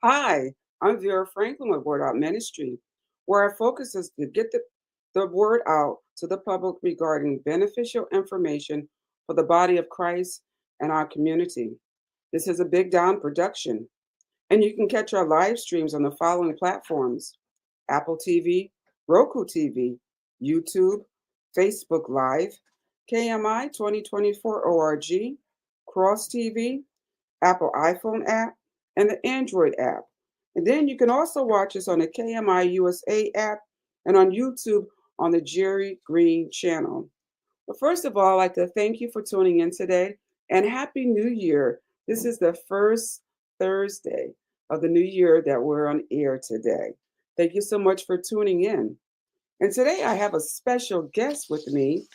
Hi, I'm Vera Franklin with Word Out Ministry, where our focus is to get the word out to the public regarding beneficial information for the body of Christ and our community. This is a Big Down production, and you can catch our live streams on the following platforms: Apple TV, Roku TV, YouTube, Facebook Live, KMI 2024 ORG, Cross TV, Apple iPhone app, and the Android app. And then you can also watch us on the KMI USA app and on YouTube on the Jerry Green channel. But first of all, I'd like to thank you for tuning in today and Happy New Year. This is the first Thursday of the new year that we're on air today. Thank you so much for tuning in. And today I have a special guest with me,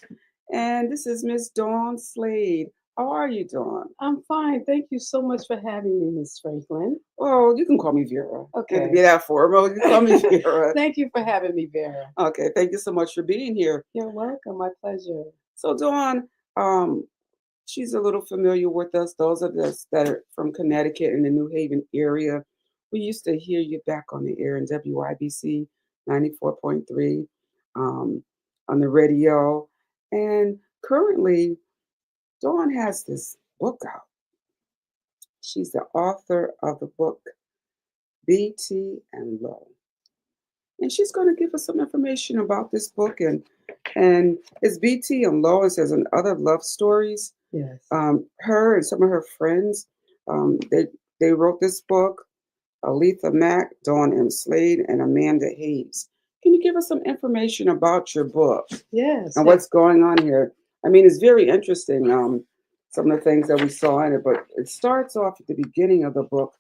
and this is Miss Dawn Slade. How are you, Dawn? I'm fine. Thank you so much for having me, Miss Franklin. Well, you can call me Vera. And to Okay. be that formal, you can call me Vera. Thank you for having me, Vera. Okay, thank you so much for being here. You're welcome. My pleasure. So, Dawn, um, she's a little familiar with us. Those of us that are from Connecticut and the New Haven area, we used to hear you back on the air in WIBC 94.3 on the radio. And currently, Dawn has this book out. She's the author of the book BT and Low. And she's going to give us some information about this book and it's BT and Low. It says and other love stories. Yes. Her and some of her friends, they wrote this book. Aletha Mack, Dawn M. Slade, and Amanda Hayes. Can you give us some information about your book Yes. and what's going on here? I mean, it's very interesting. Some of the things that we saw in it, but it starts off at the beginning of the book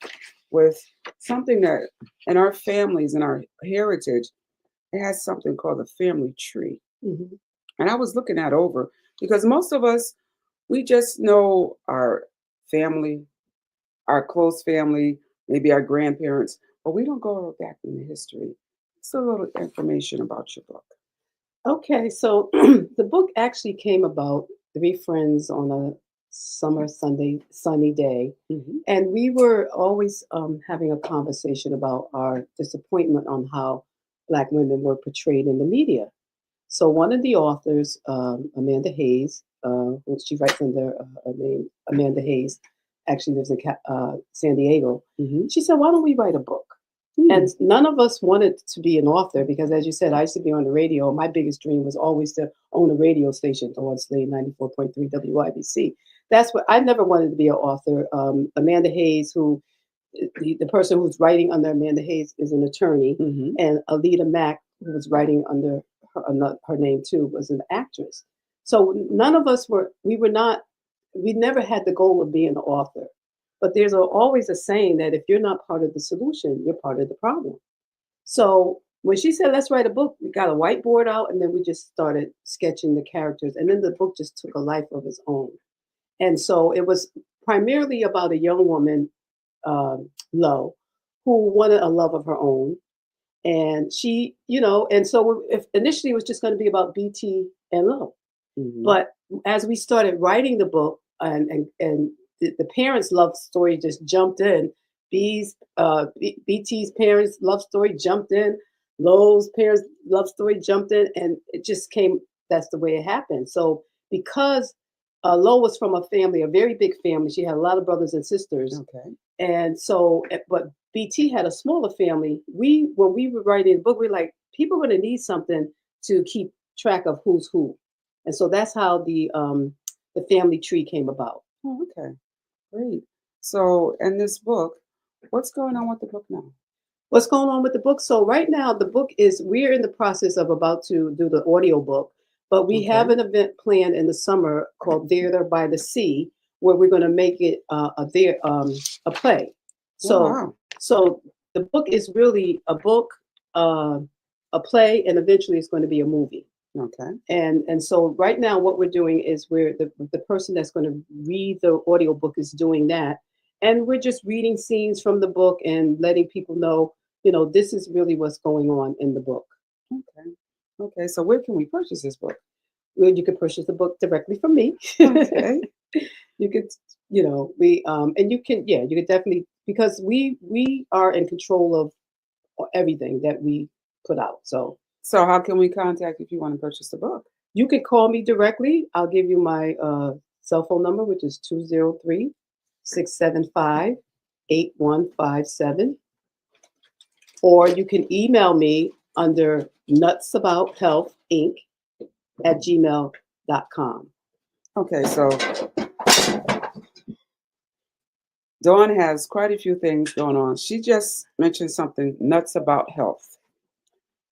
with something that in our families and our heritage, it has something called the family tree. Mhm. And I was looking that over because most of us, we just know our family, our close family, maybe our grandparents, but we don't go back in the history. So a little information about your book. Okay. So the book actually came about three friends on a summer Sunday sunny day, Hmm. and we were always having a conversation about our disappointment on how Black women were portrayed in the media. So one of the authors, Amanda Hayes, who she writes under her name Amanda Hayes, actually lives in San Diego. Hmm. She said, "Why don't we write a book?" And none of us wanted to be an author because, as you said, I used to be on the radio. My biggest dream was always to own a radio station, on Slate 94.3 WIBC. That's what I never wanted to be an author. Amanda Hayes, who the person who's writing under Amanda Hayes is an attorney, Hmm. and Alita Mack, who was writing under her name too, was an actress. So none of us were, we were not, we never had the goal of being an author. But there's always a saying that if you're not part of the solution, you're part of the problem. So when she said, let's write a book, we got a whiteboard out and then we just started sketching the characters. And then the book just took a life of its own. And so it was primarily about a young woman, Lo, who wanted a love of her own. And she, and so if initially it was just going to be about BT and Lo. Hmm. But as we started writing the book and the parents' love story just jumped in, BT's parents' love story jumped in, Lowe's parents' love story jumped in, and it just came. That's the way it happened. So because Lo was from a family, a very big family, she had a lot of brothers and sisters, Okay. and so, but BT had a smaller family. When we were writing the book, we were like, people are going to need something to keep track of who's who, and so that's how the family tree came about. Oh, okay. Great. So in this book, what's going on with the book now? What's going on with the book? So right now, the book is we're in the process of about to do the audio book, but we have Okay. an event planned in the summer called Theater by the Sea, where we're going to make it a play. Oh, So wow. so the book is really a book, uh, a play, and eventually it's going to be a movie. Okay. And so right now what we're doing is we're the person that's going to read the audiobook is doing that, and we're just reading scenes from the book and letting people know, this is really what's going on in the book. Okay. Okay. So where can we purchase this book? Well, you could purchase the book directly from me. Okay. You could, we and you can, yeah, you could definitely because we are in control of everything that we put out. So So how can we contact if you want to purchase the book? you can call me directly. I'll give you my cell phone number, which is 203-675-8157. Or you can email me under nutsabout.health@gmail.com. Okay, so Dawn has quite a few things going on. She just mentioned something, Nuts About Health.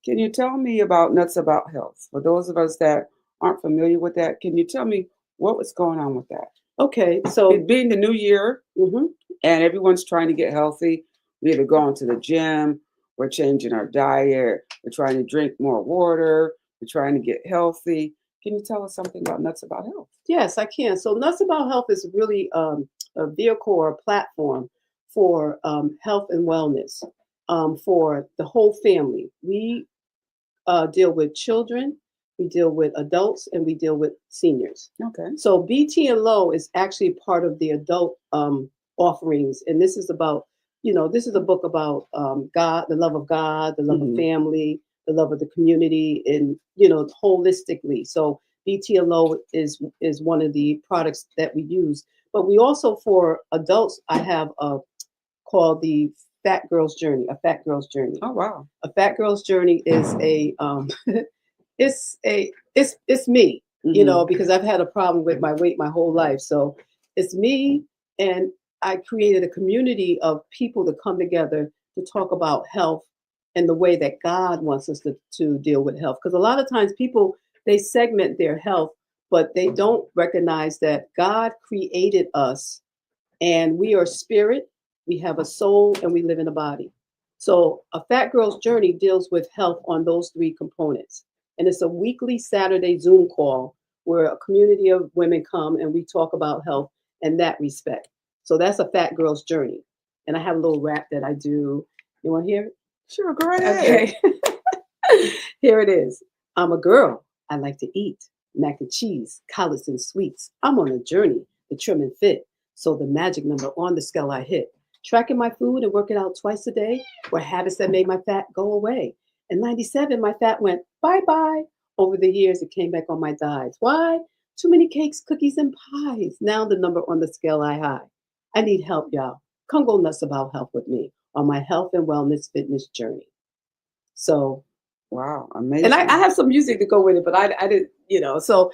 Can you tell me about Nuts About Health? For those of us that aren't familiar with that, can you tell me what was going on with that? Okay, so It being the new year mhm. and everyone's trying to get healthy, we either going to the gym, we're changing our diet, we're trying to drink more water, we're trying to get healthy. Can you tell us something about Nuts About Health? Yes, I can. So Nuts About Health is really a vehicle or a platform for health and wellness for the whole family. We deal with children, we deal with adults, and we deal with seniors. Okay. So BT and Low is actually part of the adult offerings, and this is about, this is a book about God, the love of God, the love of Mhm. family, the love of the community, and holistically. So BT and Low is one of the products that we use, but we also for adults I have called the Fat Girl's Journey, a Fat Girl's Journey. Oh wow. A Fat Girl's Journey is a it's me, Mhm. because I've had a problem with my weight my whole life. So it's me, and I created a community of people to come together to talk about health and the way that God wants us to deal with health. Because a lot of times people they segment their health, but they don't recognize that God created us and we are spirit, we have a soul, and we live in a body. So, a Fat Girl's Journey deals with health on those three components. And it's a weekly Saturday Zoom call where a community of women come and we talk about health in that respect. So, that's a Fat Girl's Journey. And I have a little rap that I do. You want to hear it? Sure, go right ahead. Okay. Here it is. I'm a girl. I like to eat mac and cheese, collards and sweets. I'm on a journey to trim and fit. So the magic number on the scale I hit. Tracking my food and working out twice a day were habits that made my fat go away. In 97, my fat went bye-bye. Over the years, it came back on my thighs. Why? Too many cakes, cookies, and pies. Now the number on the scale I high. I need help, y'all. Come go nuts about health with me on my health and wellness fitness journey. So Wow, and I amazing. have some music to go with it, but I didn't, so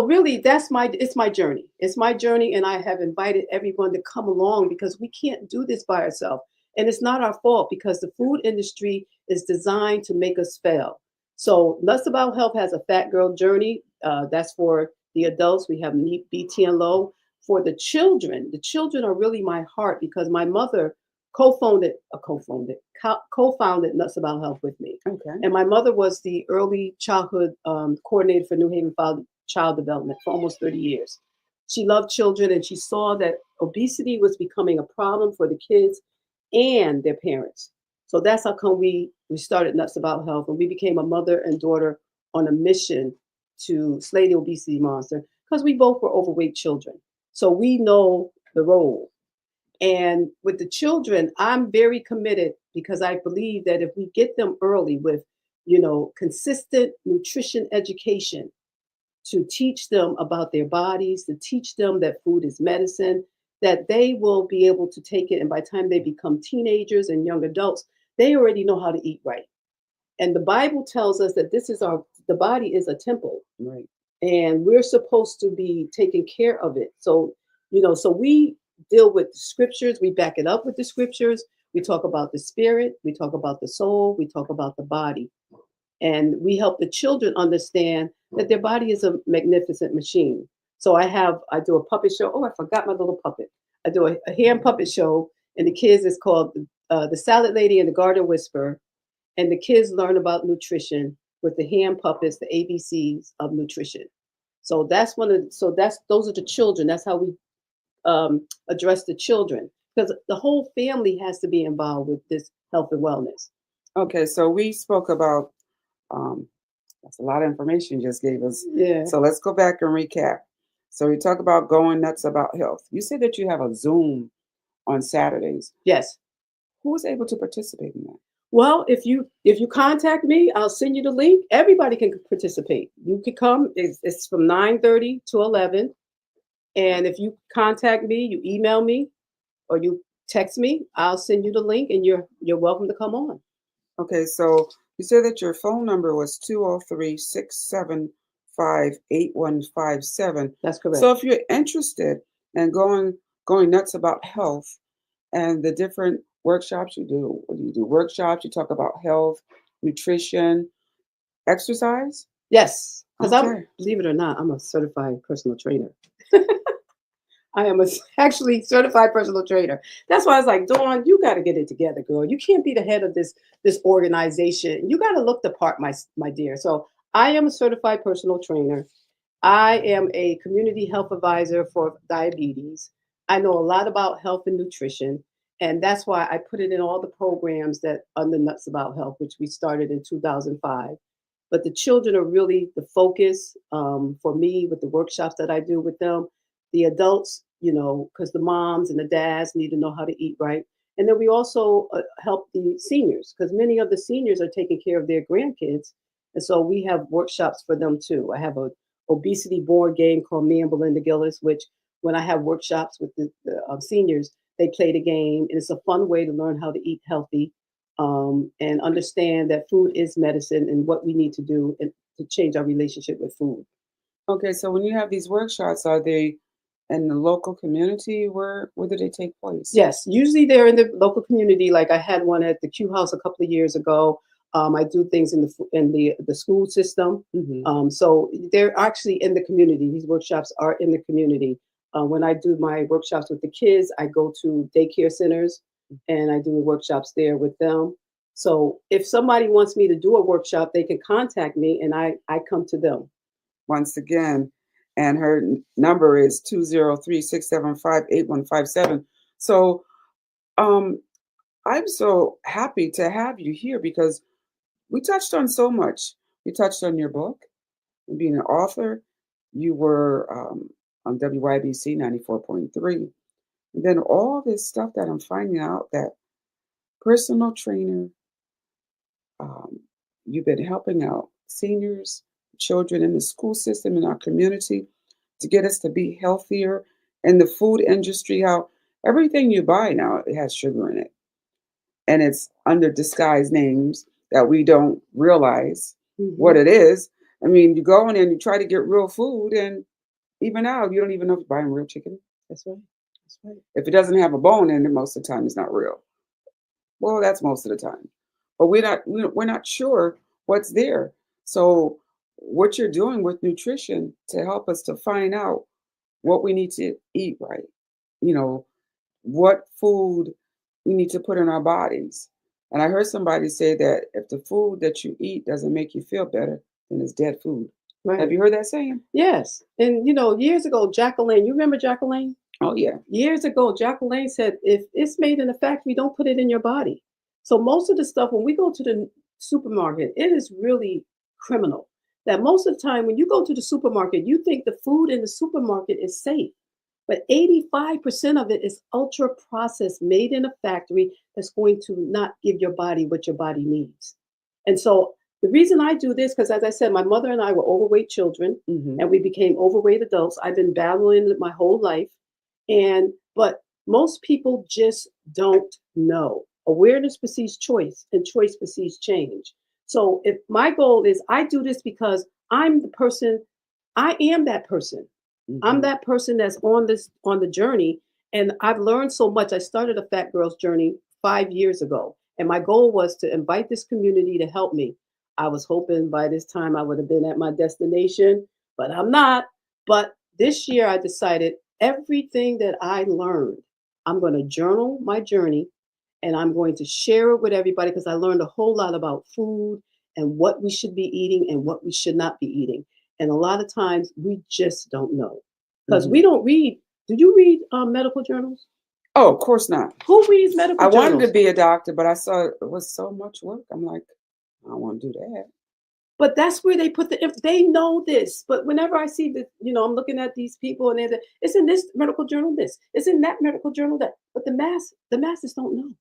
really it's my journey. It's my journey, and I have invited everyone to come along because we can't do this by ourselves. And it's not our fault because the food industry is designed to make us fail. So Less About Health has a Fat Girl Journey. That's for the adults. We have BT and Low. For the children are really my heart because my mother co-founded Nuts About Health with me. Okay. And my mother was the early childhood coordinator for New Haven Child Development for almost 30 years. She loved children and she saw that obesity was becoming a problem for the kids and their parents. So that's how come we started Nuts About Health, and we became a mother and daughter on a mission to slay the obesity monster because we both were overweight children. So we know the role. And with the children, I'm very committed because I believe that if we get them early with, consistent nutrition education to teach them about their bodies, to teach them that food is medicine, that they will be able to take it. And by the time they become teenagers and young adults, they already know how to eat right. And the Bible tells us that the body is a temple. Right. And we're supposed to be taking care of it. So, so we deal with the scriptures, we back it up with the scriptures. We talk about the spirit, we talk about the soul, we talk about the body. And we help the children understand that their body is a magnificent machine. So I do a puppet show. Oh, I forgot my little puppet. I do a hand puppet show, and the kids is called the Salad Lady and the Garden Whisperer. And the kids learn about nutrition with the hand puppets, the ABCs of nutrition. So those are the children. That's how we address the children because the whole family has to be involved with this health and wellness. Okay, so we spoke about um, that's a lot of information you just gave us. Yeah. So let's go back and recap. So we talk about going nuts about health. You said that you have a Zoom on Saturdays. Yes. Who was able to participate in that? Well, if you contact me, I'll send you the link. Everybody can participate. You can come. It's from 9:30 to 11. And if you contact me, you email me or you text me, I'll send you the link and you're welcome to come on. Okay, so you said that your phone number was 203-675-8157. That's correct. So if you're interested in going nuts about health and the different workshops you do, what do you do? Workshops, you talk about health, nutrition, exercise? Yes, because Okay. believe it or not, I'm a certified personal trainer. I am actually certified personal trainer. That's why I was like, Dawn, you got to get it together, girl. You can't be the head of this organization. You got to look the part, my dear. So I am a certified personal trainer. I am a community health advisor for diabetes. I know a lot about health and nutrition, and that's why I put it in all the programs that under Nuts About Health, which we started in 2005. But the children are really the focus for me with the workshops that I do with them. The adults, because the moms and the dads need to know how to eat right. And then we also help the seniors because many of the seniors are taking care of their grandkids. And so we have workshops for them too. I have a obesity board game called Me and Belinda Gillis, which when I have workshops with the seniors, they play the game. And it's a fun way to learn how to eat healthy and understand that food is medicine and what we need to do to change our relationship with food. Okay, so when you have these workshops, are they in the local community? Where do they take place? Yes, usually they're in the local community. Like I had one at the Q House a couple of years ago. I do things in the school system. So they're actually in the community. These workshops are in the community. When I do my workshops with the kids, I go to daycare centers and I do the workshops there with them. So if somebody wants me to do a workshop, they can contact me and I come to them. Once again, and her number is 203-675-8157. So I'm so happy to have you here because we touched on so much. We touched on your book, being an author. You were on WYBC 94.3. And then all this stuff that I'm finding out that personal trainer, um, you've been helping out seniors, children in the school system, in our community to get us to be healthier. In the food industry, how everything you buy now it has sugar in it, and it's under disguised names that we don't realize what Mhm. it is. I mean, you go in and you try to get real food, and even now you don't even know if you're buying real chicken. That's right. That's right. If it doesn't have a bone in it, most of the time it's not real. Well, that's most of the time, but we're not sure what's there. So, what you're doing with nutrition to help us to find out what we need to eat right, you know, what food we need to put in our bodies. And I heard somebody say that if the food that you eat doesn't make you feel better, then it's dead food. Have Right. you heard that saying? Yes. And years ago, Jacqueline, you remember Jacqueline? Oh yeah. Years ago, Jacqueline said, if it's made in a factory, don't put it in your body. So most of the stuff, when we go to the supermarket, it is really criminal. That most of the time, when you go to the supermarket, you think the food in the supermarket is safe. But 85% of it is ultra processed, made in a factory that's going to not give your body what your body needs. And so the reason I do this, because as I said, my mother and I were overweight children Hmm. and we became overweight adults. I've been battling it my whole life. But most people just don't know. Awareness precedes choice, and choice precedes change. So if my goal is I do this because I'm the person, I am that person. I'm Hmm. that person that's on the journey. And I've learned so much. I started a Fat Girls Journey 5 years ago. And my goal was to invite this community to help me. I was hoping by this time I would have been at my destination, but I'm not. But this year I decided everything that I learned, I'm going to journal my journey and I'm going to share it with everybody because I learned a whole lot about food and what we should be eating and what we should not be eating. And a lot of times we just don't know because Hmm. we don't read. Do you read medical journals? Oh, of course not. Who reads I medical wanted to journals? be a doctor, but I saw it was so much work. I'm like, I don't want to do that. But that's where they put the, if they know this. But whenever I see that, I'm looking at these people and they're, it's in this medical journal, this, it's in that medical journal, that. But the masses don't know.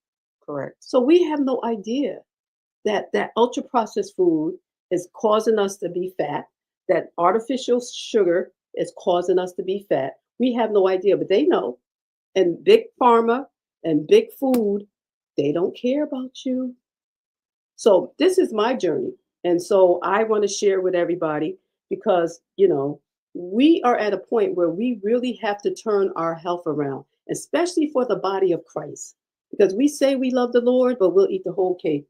Correct. So we have no idea that that ultra processed food is causing us to be fat, that artificial sugar is causing us to be fat. We have no idea, but they know. And big pharma and big food, they don't care about you. So this is my journey. And so I want to share with everybody because, we are at a point where we really have to turn our health around, especially for the body of Christ. Because we say we love the Lord, but we'll eat the whole cake.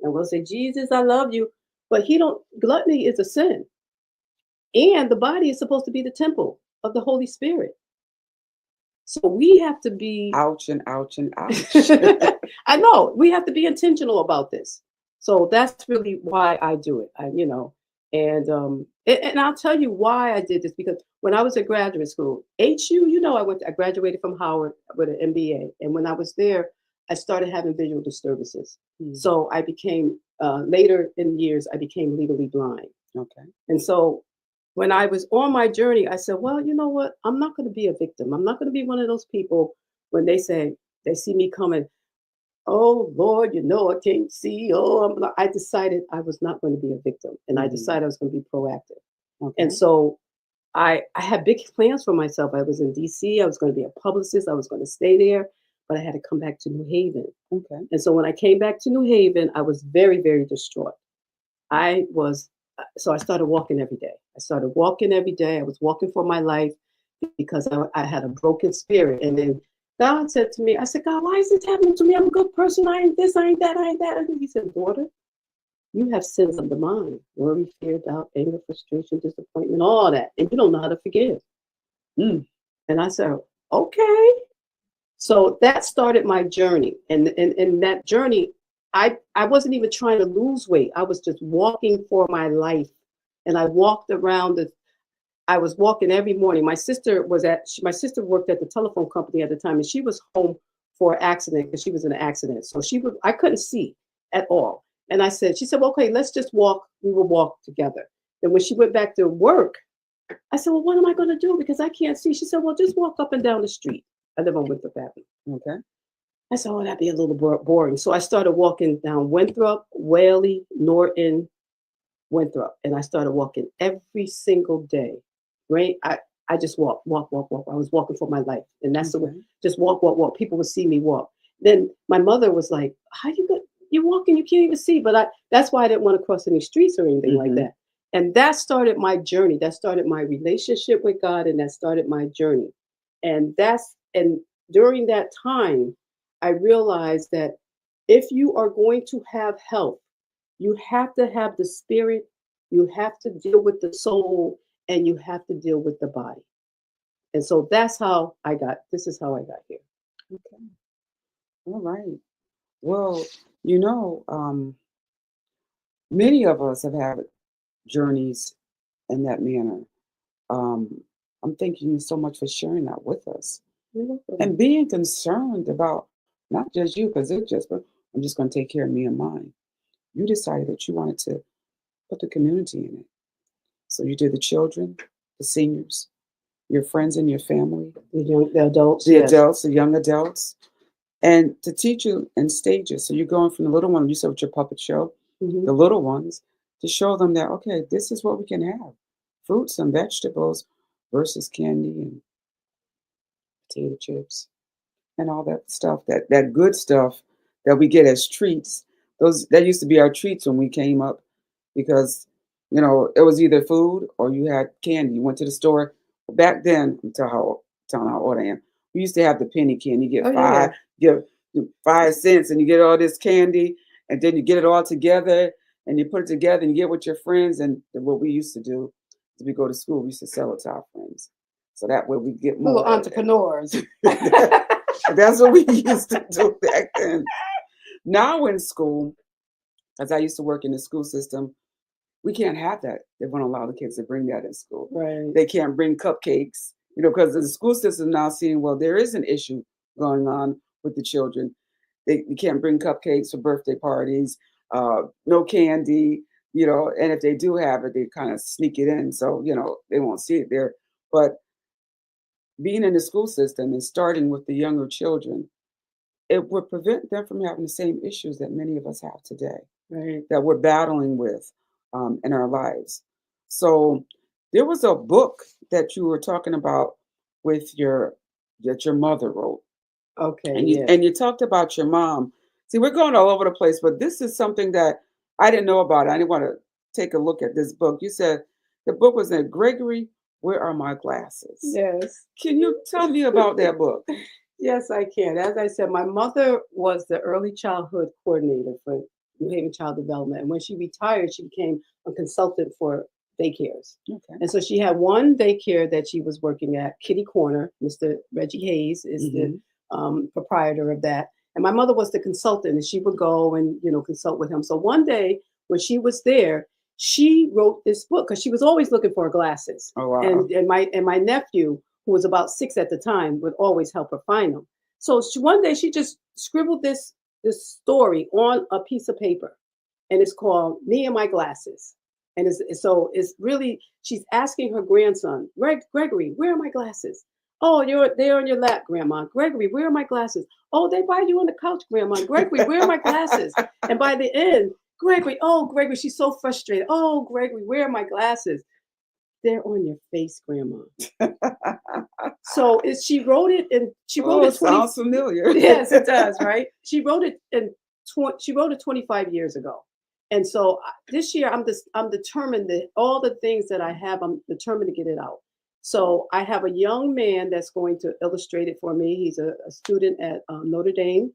And we'll say, Jesus, I love you. But gluttony is a sin. And the body is supposed to be the temple of the Holy Spirit. So we have to be. Ouch and ouch and ouch. I know. We have to be intentional about this. So that's really why I do it. And I'll tell you why I did this, because when I was at graduate school, HU, I graduated from Howard with an MBA. And when I was there, I started having visual disturbances. So I became, later in years, I became legally blind. Okay. And so when I was on my journey, I said, well, you know what? I'm not going to be a victim. I'm not going to be one of those people when they see me coming, oh, Lord, I can't see. I decided I was not going to be a victim. And I decided I was going to be proactive. Okay. And so I had big plans for myself. I was in DC. I was going to be a publicist. I was going to stay there, but I had to come back to New Haven. Okay. And so when I came back to New Haven, I was very, very distraught. So I started walking every day. I was walking for my life because I had a broken spirit. And then God said to me, I said, God, why is this happening to me? I'm a good person. I ain't this, I ain't that, I ain't that. And he said, daughter, you have sins of the mind: worry, fear, doubt, anger, frustration, disappointment, all that. And you don't know how to forgive. And I said, okay. So that started my journey. And in that journey, I wasn't even trying to lose weight. I was just walking for my life. And I walked around I was walking every morning. My sister worked at the telephone company at the time, and she was home for an accident because she was in an accident. So I couldn't see at all. And she said, well, okay, let's just walk. We will walk together. And when she went back to work, I said, well, what am I going to do? Because I can't see. She said, well, just walk up and down the street. I live on Winthrop Avenue. Okay. I said, oh, that'd be a little boring. So I started walking down Winthrop, Whaley, Norton, Winthrop. And I started walking every single day. Right? I just walk. I was walking for my life. And that's the way, just walk. People would see me walk. Then my mother was like, how you're walking, you can't even see. But that's why I didn't want to cross any streets or anything like that. And that started my journey. That started my relationship with God, and that started my journey. And during that time, I realized that if you are going to have health, you have to have the spirit, you have to deal with the soul, and you have to deal with the body. And so this is how I got here. Okay. All right. Well, many of us have had journeys in that manner. I'm thanking you so much for sharing that with us and being concerned about not just you, because but I'm just going to take care of me and mine. You decided that you wanted to put the community in it. So you did the children, the seniors, your friends and your family, the adults, the young adults, and to teach you in stages. So you're going from the little one, you said with your puppet show, the little ones, to show them that, okay, this is what we can have. Fruits and vegetables versus candy and potato chips and all that stuff, that good stuff that we get as treats. That used to be our treats when we came up, because it was either food or you had candy. You went to the store. Back then, telling how old I am, we used to have the penny candy. You get 5 cents and you get all this candy, and then you get it all together and you put it together and you get with your friends. And what we used to do is we go to school, we used to sell it to our friends. So that way we get more. Little entrepreneurs. That's what we used to do back then. Now in school, as I used to work in the school system, we can't have that. They won't allow the kids to bring that in school. Right. They can't bring cupcakes, because the school system now seeing, well, there is an issue going on with the children. You can't bring cupcakes for birthday parties, no candy. And if they do have it, they kind of sneak it in, so they won't see it there. But being in the school system and starting with the younger children, it would prevent them from having the same issues that many of us have today, Right. that we're battling with in our lives. So there was a book that you were talking about with your that your mother wrote, Okay. and you Yes. and you talked about your mom. See, we're going all over the place, but this is something that I didn't know about. I didn't want to take a look at this book. You said the book was in Gregory, Where Are My Glasses? Yes. Can you tell me about that book? Yes, I can. As I said, my mother was the early childhood coordinator for New Haven Child Development. And when she retired, she became a consultant for daycares. Okay. And so she had one daycare that she was working at, Kitty Corner. Mr. Reggie Hayes is the Hmm. proprietor of that. And my mother was the consultant, and she would go and consult with him. So one day when she was there, she wrote this book because she was always looking for her glasses. Oh wow. And my nephew, who was about 6 at the time, would always help her find them. So one day she just scribbled this story on a piece of paper, and it's called "Me and My Glasses." And it's really she's asking her grandson, Gregory, where are my glasses? Oh, they're on your lap, Grandma. Gregory, where are my glasses? Oh, they by you on the couch, Grandma. Gregory, where are my glasses? And by the end, Gregory, she's so frustrated. Oh, Gregory, where are my glasses? They're on your face, Grandma. So she wrote it, and she wrote Oh, it 20. sounds familiar. Yes, it does, right? She wrote it 25 years ago. And so this year I'm determined that all the things that I have, I'm determined to get it out. So I have a young man that's going to illustrate it for me. He's a student at Notre Dame,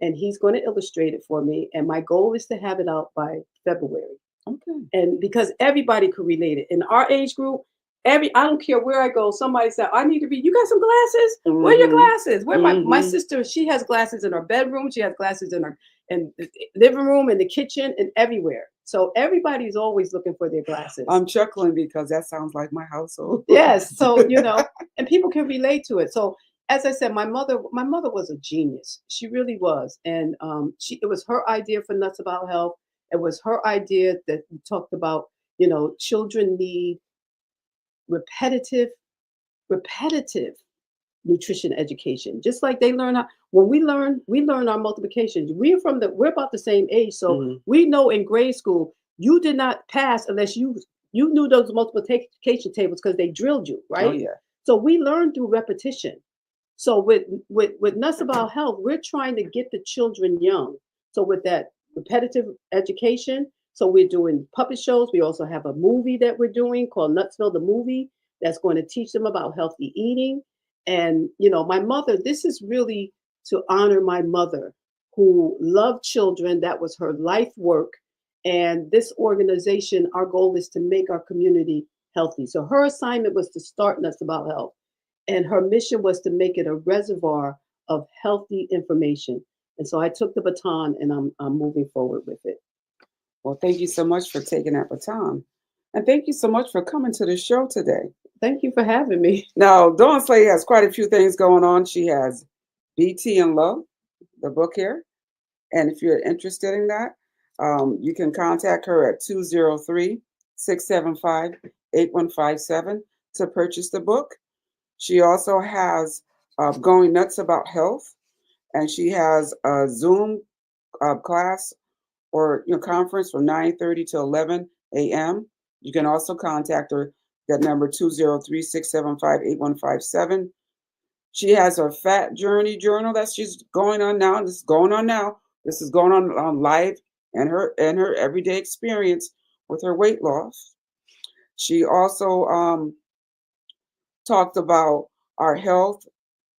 and he's going to illustrate it for me. And my goal is to have it out by February. Okay. And because everybody could relate it in our age group, I don't care where I go, somebody said, I need to read. You got some glasses? Where are your Hmm. glasses? Where my Hmm. sister, she has glasses in her bedroom, she has glasses in the living room, in the kitchen, and everywhere. So everybody's always looking for their glasses. I'm chuckling because that sounds like my household. Yes. So, and people can relate to it. So as I said, my mother was a genius. She really was. And it was her idea for Nuts About Health. It was her idea that we talked about, children need repetitive, repetitive nutrition education. Just like they learn how when we learn our multiplications. We're about the same age. So Mhm. we know in grade school you did not pass unless you knew those multiplication tables because they drilled you, Oh right? yeah. So we learn through repetition. So with Nuts About Health, we're trying to get the children young. So with that repetitive education, so we're doing puppet shows. We also have a movie that we're doing called Nutsville the Movie that's going to teach them about healthy eating. And my mother, this is really to honor my mother who loved children. That was her life work. And this organization, our goal is to make our community healthy. So her assignment was to start Nuts About Health, and her mission was to make it a reservoir of healthy information. And so I took the baton, and I'm moving forward with it. Well, thank you so much for taking that baton. And thank you so much for coming to the show today. Thank you for having me. Now, Dawn Slade has quite a few things going on. She has BT and Love, the book here. And if you're interested in that, you can contact her at 203-675-8157 to purchase the book. She also has Going Nuts About Health, and she has a Zoom class or conference from 9:30 to 11 a.m. You can also contact her. That number 203-675-8157. She has her Fat Journey journal that she's going on now. This is going on now. This is going on live and her everyday experience with her weight loss. She also talked about our health.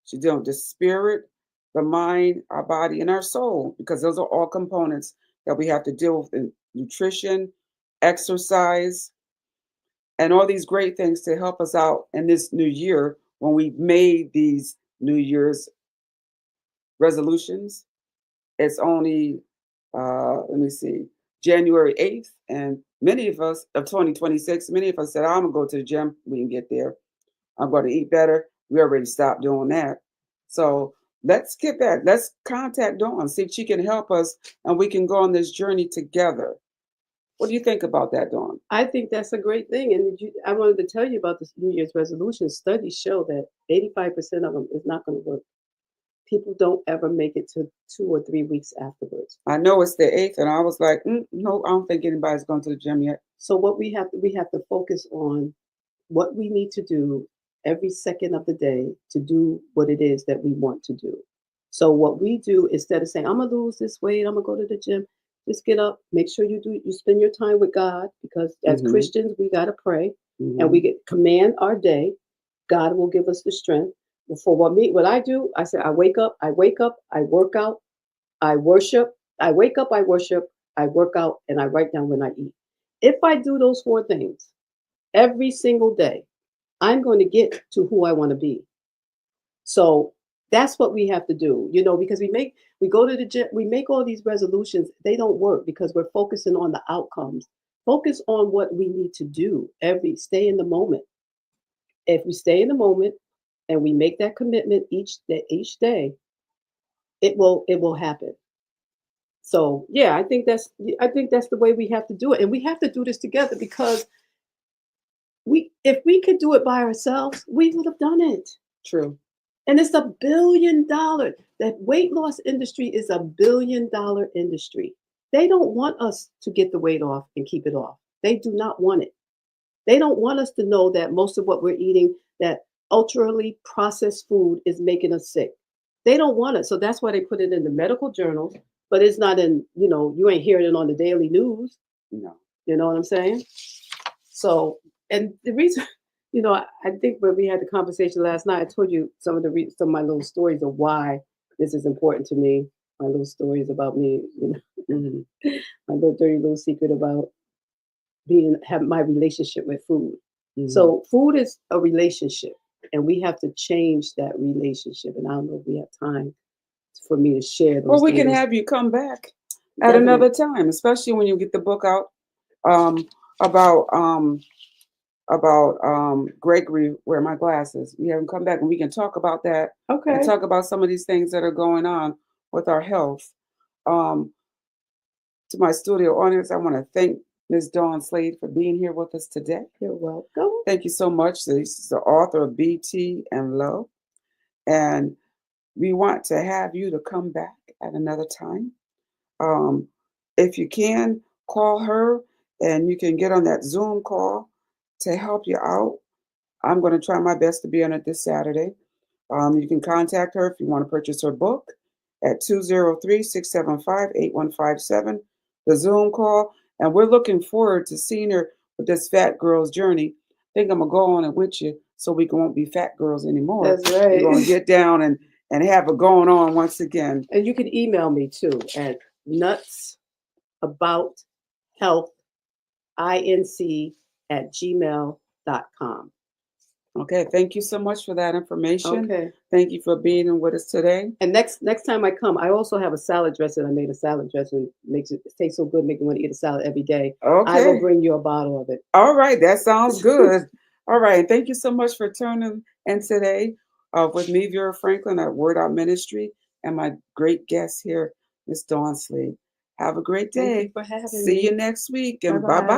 She dealt with the spirit, the mind, our body, and our soul, because those are all components that we have to deal with in nutrition, exercise, and all these great things to help us out in this new year when we've made these New Year's resolutions. It's only, let me see, January 8th, and many of us of 2026, many of us said, I'm going to go to the gym. We can get there. I'm going to eat better. We already stopped doing that. So let's get back. Let's contact Dawn, see if she can help us and we can go on this journey together. What do you think about that, Dawn? I think that's a great thing. And I wanted to tell you about this New Year's resolution. Studies show that 85% of them is not going to work. People don't ever make it to 2 or 3 weeks afterwards. I know it's the 8th, and I was like, no, I don't think anybody's going to the gym yet. So what we have to focus on what we need to do every second of the day to do what it is that we want to do. So what we do, instead of saying, I'm gonna lose this weight, I'm gonna go to the gym, just get up, make sure you spend your time with God, because as Mm-hmm. Christians we gotta pray, and Mm-hmm. we get command our day. God will give us the strength. For what I do, I say I wake up, I work out, I worship, I wake up, I worship, I work out, and I write down when I eat. If I do those four things every single day, I'm going to get to who I want to be. So that's what we have to do, because we go to the gym, we make all these resolutions, they don't work because we're focusing on the outcomes. Focus on what we need to do. Stay in the moment. If we stay in the moment and we make that commitment each day, it will happen. So yeah, I think that's the way we have to do it, and we have to do this together, because if we could do it by ourselves, we would have done it. True. And it's $1 billion. That weight loss industry is $1 billion industry. They don't want us to get the weight off and keep it off. They do not want it. They don't want us to know that most of what we're eating, that ultra processed food, is making us sick. They don't want it. So that's why they put it in the medical journals, but it's not you ain't hearing it on the daily news. No. You know what I'm saying? So, and the reason, I think when we had the conversation last night, I told you some of my little stories of why this is important to me. My little stories about me, Mm-hmm. my little dirty little secret about have my relationship with food. Mm-hmm. So food is a relationship, and we have to change that relationship. And I don't know if we have time for me to share those Well, we can things. have you come back at Definitely. another time, especially when you get the book out um, about Gregory. Wear my glasses. We have him come back, and we can talk about that and Okay. talk about some of these things that are going on with our health. Um, to my studio audience, I want to thank Ms. Dawn Slade for being here with us today. You're welcome. Thank you so much. This is the author of BT and Low, and we want to have you to come back at another time. Um, if you can, call her, and you can get on that Zoom call to help you out. I'm going to try my best to be on it this Saturday. You can contact her if you want to purchase her book at 203-675-8157, the Zoom call. And we're looking forward to seeing her with this Fat Girls Journey. I think I'm going to go on it with you so we won't be fat girls anymore. That's right. We're going to get down and have it going on once again. And you can email me too at nutsabout.healthinc@gmail.com. Okay, thank you so much for that information. Okay. Thank you for being in with us today. And next time I come, I also have a salad dressing. I made a salad dressing. It tastes so good, make you want to eat a salad every day. Okay. I will bring you a bottle of it. All right, that sounds good. All right, thank you so much for tuning in today with me, Vera Franklin, at Word Out Ministry, and my great guest here, Miss Dawn Slade. Have a great day. Thank you for having See me. you next week, and Bye-bye. bye-bye.